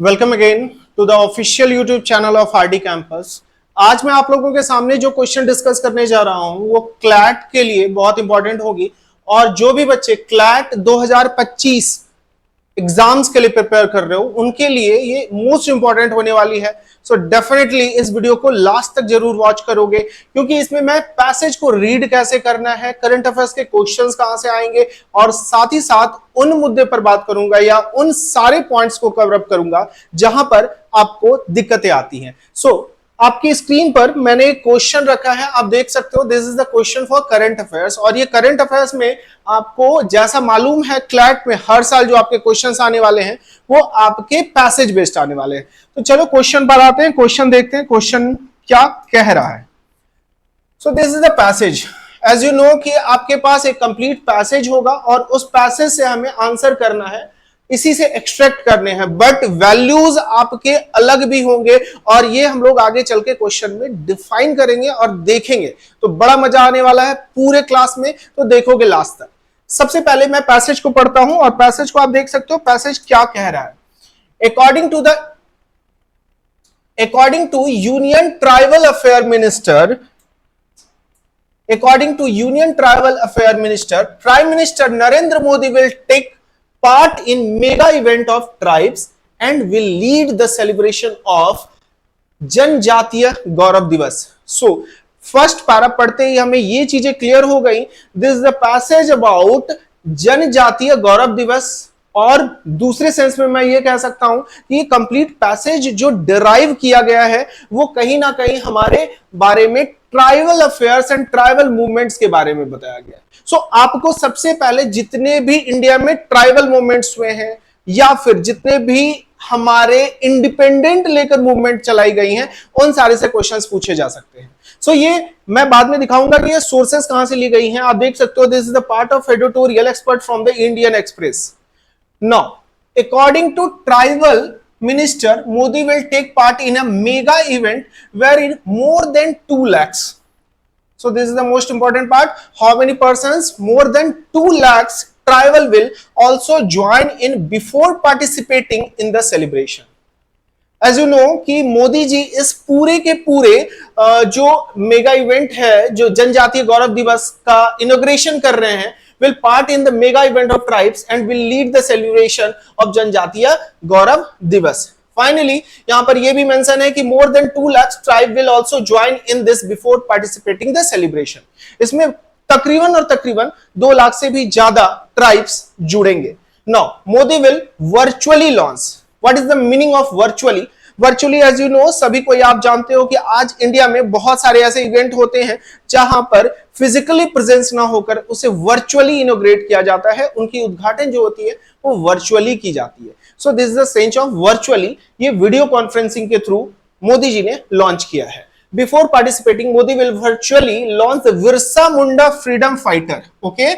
Welcome again to the official YouTube channel of RD campus. आज मैं आप लोगों के सामने जो क्वेश्चन डिस्कस करने जा रहा हूं वो क्लैट के लिए बहुत इंपॉर्टेंट होगी। और जो भी बच्चे क्लैट 2025 एग्जाम्स के लिए प्रिपेयर कर रहे हो उनके लिए ये मोस्ट इंपॉर्टेंट होने वाली है। सो डेफिनेटली इस वीडियो को लास्ट तक जरूर वॉच करोगे, क्योंकि इसमें मैं पैसेज को रीड कैसे करना है, करंट अफेयर्स के क्वेश्चंस कहां से आएंगे, और साथ ही साथ उन मुद्दे पर बात करूंगा या उन सारे पॉइंट्स को कवर अप करूंगा जहां पर आपको दिक्कतें आती हैं। सो आपकी स्क्रीन पर मैंने एक क्वेश्चन रखा है, आप देख सकते हो। This is the question for current affairs. और ये करंट अफेयर्स में आपको जैसा मालूम है क्लैट में हर साल जो आपके क्वेश्चंस आने वाले हैं वो आपके पैसेज बेस्ड आने वाले हैं। तो चलो क्वेश्चन पर आते हैं, क्वेश्चन देखते हैं क्वेश्चन क्या कह रहा है। So this is the passage. As you know कि आपके पास एक कंप्लीट पैसेज होगा और उस पैसेज से हमें आंसर करना है, इसी से एक्सट्रैक्ट करने हैं, बट वैल्यूज आपके अलग भी होंगे और ये हम लोग आगे चल के क्वेश्चन में डिफाइन करेंगे और देखेंगे। तो बड़ा मजा आने वाला है पूरे क्लास में, तो देखोगे लास्ट तक। सबसे पहले मैं पैसेज को पढ़ता हूं और पैसेज को आप देख सकते हो पैसेज क्या कह रहा है। According to union tribal affair minister, prime minister Narendra Modi will take part in mega event of tribes and will lead the celebration of जनजातीय गौरव दिवस। सो फर्स्ट पैरा पढ़ते ही हमें ये चीजें क्लियर हो गई। This is the passage about जनजातीय गौरव दिवस। और दूसरे सेंस में मैं ये कह सकता हूं कि ये कंप्लीट पैसेज जो डिराइव किया गया है वो कहीं ना कहीं हमारे बारे में tribal affairs and tribal movements के बारे में बताया गया है। सो आपको सबसे पहले जितने भी इंडिया में ट्राइबल मूवमेंट्स हुए हैं या फिर जितने भी हमारे इंडिपेंडेंट लेकर मूवमेंट चलाई गई हैं उन सारे से क्वेश्चंस पूछे जा सकते हैं। सो ये मैं बाद में दिखाऊंगा कि ये सोर्सेस कहां से ली गई हैं। आप देख सकते हो this is the part of editorial expert from the Indian express. Now, according to tribal minister, Modi will take part in a mega event wherein more than 2 lakhs. So this is the most important part. How many persons? More than 2 lakhs tribal will also join in before participating in the celebration. As you know कि मोदी जी इस पूरे के पूरे जो mega event है, जो जनजातीय गौरव दिवस का इनॉग्रेशन कर रहे हैं, will part in the mega event of tribes and will lead the celebration of जनजातीय गौरव दिवस। Finally, यहां पर यह भी मेंशन है कि more than 2 lakhs tribe will also join in this before participating the celebration। इसमें तकरीबन 2 लाख से भी ज्यादा ट्राइब्स जुड़ेंगे। Now, Modi will virtually launch। What is the meaning of virtually? Virtually as you know सभी को आप जानते हो कि आज इंडिया में बहुत सारे ऐसे इवेंट होते हैं जहां पर फिजिकली प्रेजेंस ना होकर उसे वर्चुअली इनोग्रेट किया जाता है। उनकी उद्घाटन जो होती है वो वर्चुअली की जाती है। So this is the sense of virtually. ये वीडियो कॉन्फ्रेंसिंग के थ्रू मोदी जी ने लॉन्च किया है। Before participating Modi will virtually launch Birsa Munda freedom fighter. Okay,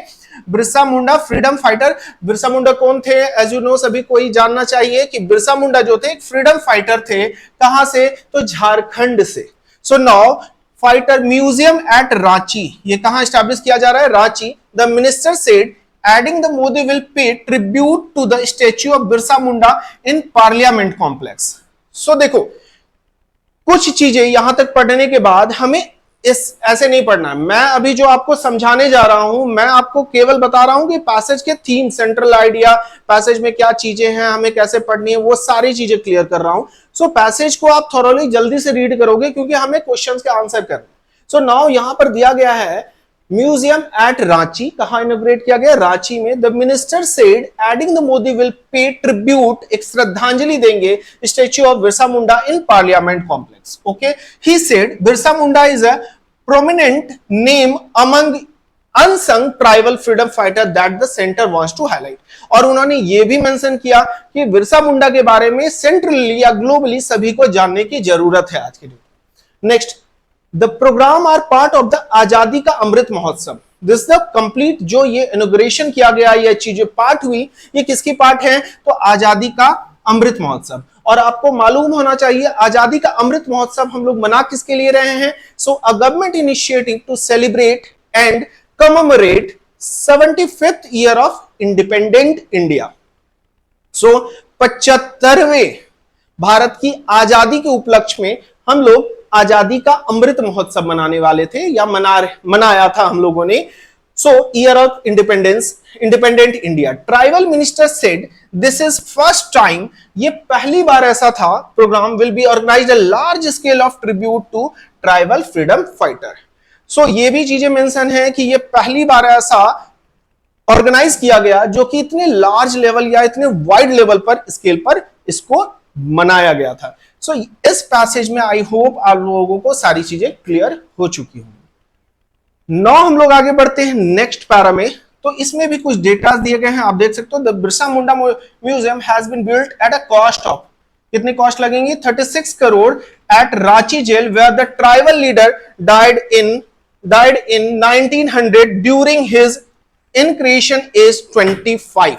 Birsa Munda freedom fighter. Birsa Munda कौन थे? एज यू नो सभी को ही जानना चाहिए कि बिरसा मुंडा जो थे एक फ्रीडम फाइटर थे। कहां से? तो झारखंड से। So now fighter museum at Ranchi, ये कहां एस्टैब्लिश किया जा रहा है? Ranchi. The minister said adding the Modi will pay tribute to the statue of Birsa Munda in parliament complex. So देखो कुछ चीजें यहां तक पढ़ने के बाद हमें ऐसे नहीं पढ़ना है। मैं अभी जो आपको समझाने जा रहा हूं, मैं आपको केवल बता रहा हूं कि पैसेज के थीम, सेंट्रल आइडिया, पैसेज में क्या चीजें हैं, हमें कैसे पढ़नी है, वो सारी चीजें क्लियर कर रहा हूं। सो पैसेज को आप थॉरोली जल्दी से रीड करोगे क्योंकि हमें क्वेश्चंस के आंसर करने। सो नाउ यहां पर दिया गया है म्यूजियम एट रांची। कहां इनोग्रेट किया गया? रांची में। The minister said adding the Modi will pay tribute, एक श्रद्धांजलि देंगे statue of Birsa Munda in parliament complex. Okay, he said Birsa Munda is a prominent name among unsung tribal freedom fighter that the center wants to highlight। और उन्होंने ये भी mention किया कि बिरसा मुंडा के बारे में सेंट्रली या ग्लोबली सभी को जानने की जरूरत है आज के दिन। Next, the programme are part of the Azadi ka Amrit Mahotsav. This the complete जो ये इनॉग्रेशन किया गया, ये चीजें पार्ट हुई, ये किसकी पार्ट है? तो आजादी का अमृत महोत्सव। और आपको मालूम होना चाहिए आजादी का अमृत महोत्सव हम लोग मना किसके लिए रहे हैं? So a government initiative to celebrate and commemorate 75th year of independent India. So 75वें भारत की आजादी के उपलक्ष्य में हम लोग आजादी का अमृत महोत्सव मनाने वाले थे या मनाया था हम लोगों ने. So year of independence, independent India. Tribal minister said this is first time, ये पहली बार ऐसा था, programme will be organised a large scale of tribute to tribal freedom fighter. So ये भी चीजें मेंशन है कि ये पहली बार ऐसा ऑर्गेनाइज किया गया जो कि इतने लार्ज लेवल या इतने वाइड लेवल पर स्केल पर इसको मनाया गया था. सो इस पैसेज में आई होप आप लोगों को सारी चीजें क्लियर हो चुकी होंगी. नौ हम लोग आगे बढ़ते हैं नेक्स्ट पैरा में. तो इसमें भी कुछ डेटा दिए गए हैं, आप देख सकते हो. The Birsa Munda museum has been built at a cost of, कितनी कॉस्ट लगेंगी, 36 crore at Ranchi jail where the tribal leader died in 1900 during his incarceration age 25.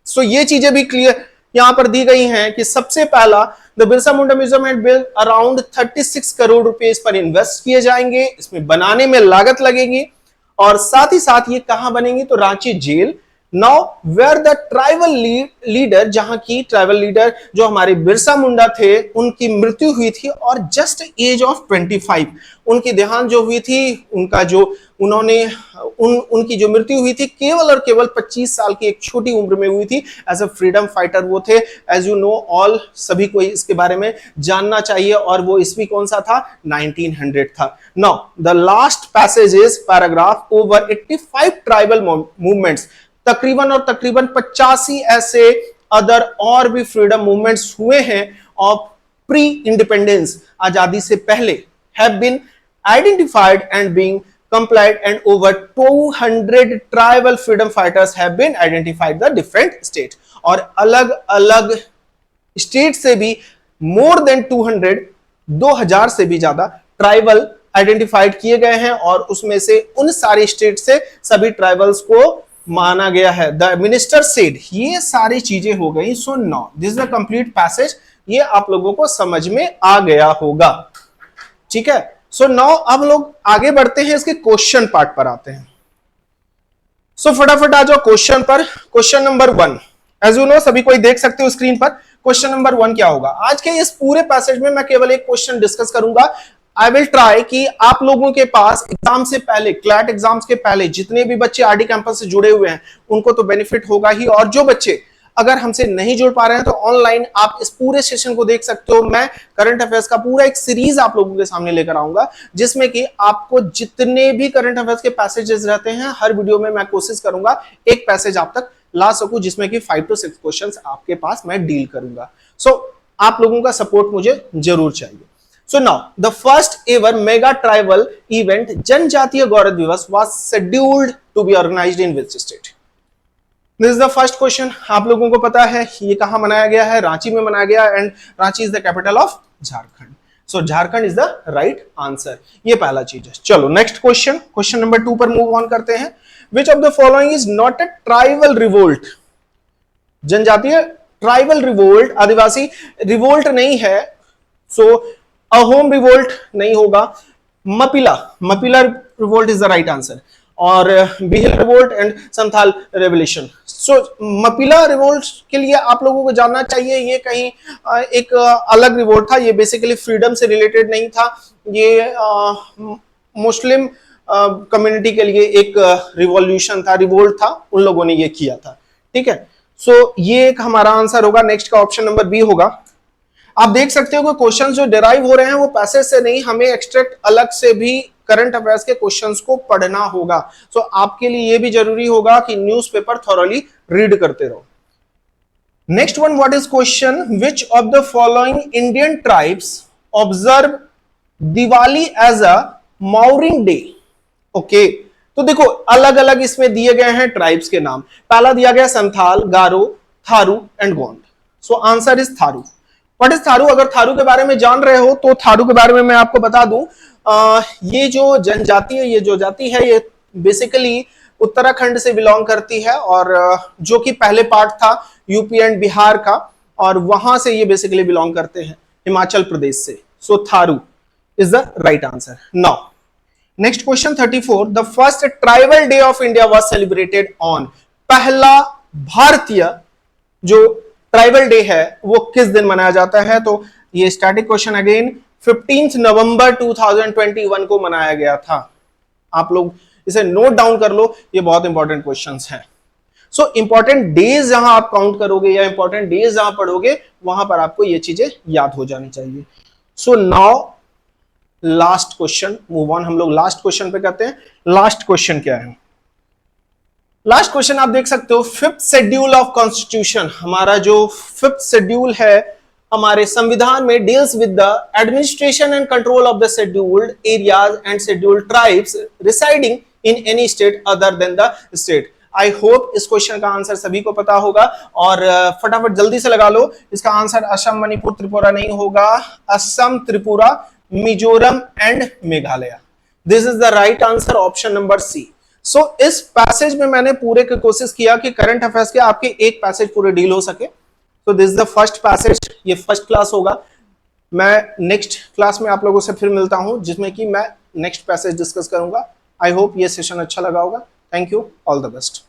So ये चीजें भी क्लियर यहां पर दी गई हैं कि सबसे पहला the Birsa Munda museum and bill around 36 crore rupees पर इन्वेस्ट किए जाएंगे, इसमें बनाने में लागत लगेगी. और साथ ही साथ ये कहां बनेंगी, तो Ranchi jail. Now where the tribal leader, जहां की ट्राइबल लीडर जो हमारे बिरसा मुंडा थे उनकी मृत्यु हुई थी और जस्ट एज ऑफ 25 उनकी देहांत जो हुई थी, उनका जो उन्होंने उनकी जो मृत्यु हुई थी केवल और केवल 25 साल की एक छोटी उम्र में हुई थी. एज अ फ्रीडम फाइटर वो थे. एज यू नो ऑल, सभी को इसके बारे में जानना चाहिए. और वो ईस्वी कौन सा था, 1900 था. Now the last passage is paragraph. Over 85 tribal movements, तकरीबन और तकरीबन 85 ऐसे अदर और भी फ्रीडम मूवमेंट्स हुए हैं ऑफ प्री इंडिपेंडेंस, आजादी से पहले, have been identified and being complied, and over 200 tribal freedom fighters have been identified the different states. और अलग अलग स्टेट से भी मोर देन 2000 से भी ज्यादा ट्राइबल आइडेंटिफाइड किए गए हैं और उसमें से उन सारे स्टेट से सभी ट्राइबल्स को माना गया है. द मिनिस्टर सेड, ये सारी चीजें हो गई. So now this is the complete passage. ये आप लोगों को समझ में आ गया होगा, ठीक है. सो नाउ अब लोग आगे बढ़ते हैं, इसके क्वेश्चन पार्ट पर आते हैं. सो फटाफट आ जाओ क्वेश्चन पर. Question number 1, as you know सभी कोई देख सकते हो स्क्रीन पर. क्वेश्चन नंबर 1 क्या होगा, आज के इस पूरे पैसेज में मैं केवल एक क्वेश्चन डिस्कस करूंगा. आई विल ट्राई कि आप लोगों के पास एग्जाम से पहले, क्लैट एग्जाम्स के पहले जितने भी बच्चे आरडी कैंपस से जुड़े हुए हैं उनको तो बेनिफिट होगा ही, और जो बच्चे अगर हमसे नहीं जुड़ पा रहे हैं तो ऑनलाइन आप इस पूरे सेशन को देख सकते हो. मैं करंट अफेयर्स का पूरा एक सीरीज आप लोगों के सामने लेकर आऊंगा जिसमें कि आपको जितने भी करंट अफेयर्स के पैसेजेस रहते हैं हर वीडियो में मैं कोशिश करूंगा एक पैसेज आप तक ला सकूं जिसमें कि 5 to 6 क्वेश्चंस आपके पास मैं डील करूंगा. सो आप लोगों का सपोर्ट मुझे जरूर चाहिए. So now the first ever mega tribal event जनजातीय गौरव दिवस was scheduled to be organized in which state? This is the first question. आप लोगों को पता है ये कहां मनाया गया है, रांची में मनाया गया, and Ranchi is the capital of Jharkhand. So Jharkhand is the right answer. ये पहला चीज है. चलो नेक्स्ट क्वेश्चन, क्वेश्चन नंबर 2 पर मूव ऑन करते हैं. Which of the following is not a tribal revolt? जनजातीय ट्राइबल रिवोल्ट, आदिवासी रिवोल्ट नहीं है. सो अहोम रिवोल्ट नहीं होगा. Mappila revolt is the right answer. और Bhil revolt and Santhal revolution. So Mappila revolt के लिए आप लोगों को जानना चाहिए ये कहीं एक अलग रिवोल्ट था. ये बेसिकली फ्रीडम से रिलेटेड नहीं था. ये मुस्लिम कम्युनिटी के लिए एक रिवॉल्यूशन था, रिवोल्ट था, उन लोगों ने ये किया था. ठीक है. सो ये एक हमारा आंसर होगा. नेक्स्ट का ऑप्शन नंबर बी होगा. आप देख सकते हो कि क्वेश्चंस जो डिराइव हो रहे हैं वो पैसेज से नहीं, हमें एक्सट्रैक्ट अलग से भी करंट अफेयर्स के क्वेश्चंस को पढ़ना होगा. सो आपके लिए ये भी जरूरी होगा कि न्यूज़पेपर थॉरोली रीड करते रहो. Next one, what is question, which of the following Indian tribes observe Diwali as a mourning day? Okay, तो देखो अलग अलग इसमें दिए गए हैं ट्राइब्स के नाम. पहला दिया गया Santhal, Garo, Tharu and Gond. So answer is Tharu. What is Tharu? अगर थारू के बारे में जान रहे हो तो थारू के बारे में मैं आपको बता दूं. ये जो जनजाति है, ये जो जाति है, ये बेसिकली उत्तराखंड से बिलोंग करती है और जो कि पहले पार्ट था यूपी एंड बिहार का, और वहां से ये बेसिकली बिलोंग करते हैं हिमाचल प्रदेश से. So Tharu is the right answer. Now next question 34. The first tribal day of India was celebrated on. पहला भारतीय जो ट्राइबल डे है वो किस दिन मनाया जाता है? तो ये स्टैटिक क्वेश्चन अगेन 15 नवंबर 2021 को मनाया गया था। आप लोग इसे नोट डाउन कर लो, ये बहुत इंपॉर्टेंट क्वेश्चंस हैं। सो इंपॉर्टेंट डेज जहां आप काउंट करोगे या इंपॉर्टेंट डेज जहां पढ़ोगे वहां पर आपको ये चीजें याद हो जानी चाहिए। So now last question, move on, हम लोग लास्ट क्वेश्चन पे करते हैं। लास्ट क्वेश्चन क्या है? लास्ट क्वेश्चन आप देख सकते हो, फिफ्थ शेड्यूल ऑफ कॉन्स्टिट्यूशन, हमारा जो फिफ्थ शेड्यूल है हमारे संविधान में, deals with the administration and control of the scheduled areas and scheduled tribes residing in any state other than the state. I hope इस क्वेश्चन का आंसर सभी को पता होगा और फटाफट जल्दी से लगा लो। इसका आंसर असम, मणिपुर, त्रिपुरा नहीं होगा, Assam, Tripura, Mizoram and Meghalaya. This is the right answer, option number C. So इस पैसेज में मैंने पूरे की कोशिश किया कि करंट अफेयर्स के आपके एक पैसेज पूरे डील हो सके। तो this is the first passage, ये फर्स्ट क्लास होगा। मैं नेक्स्ट क्लास में आप लोगों से फिर मिलता हूं जिसमें कि मैं नेक्स्ट पैसेज डिस्कस करूंगा। आई होप ये सेशन अच्छा लगा होगा। Thank you, all the best.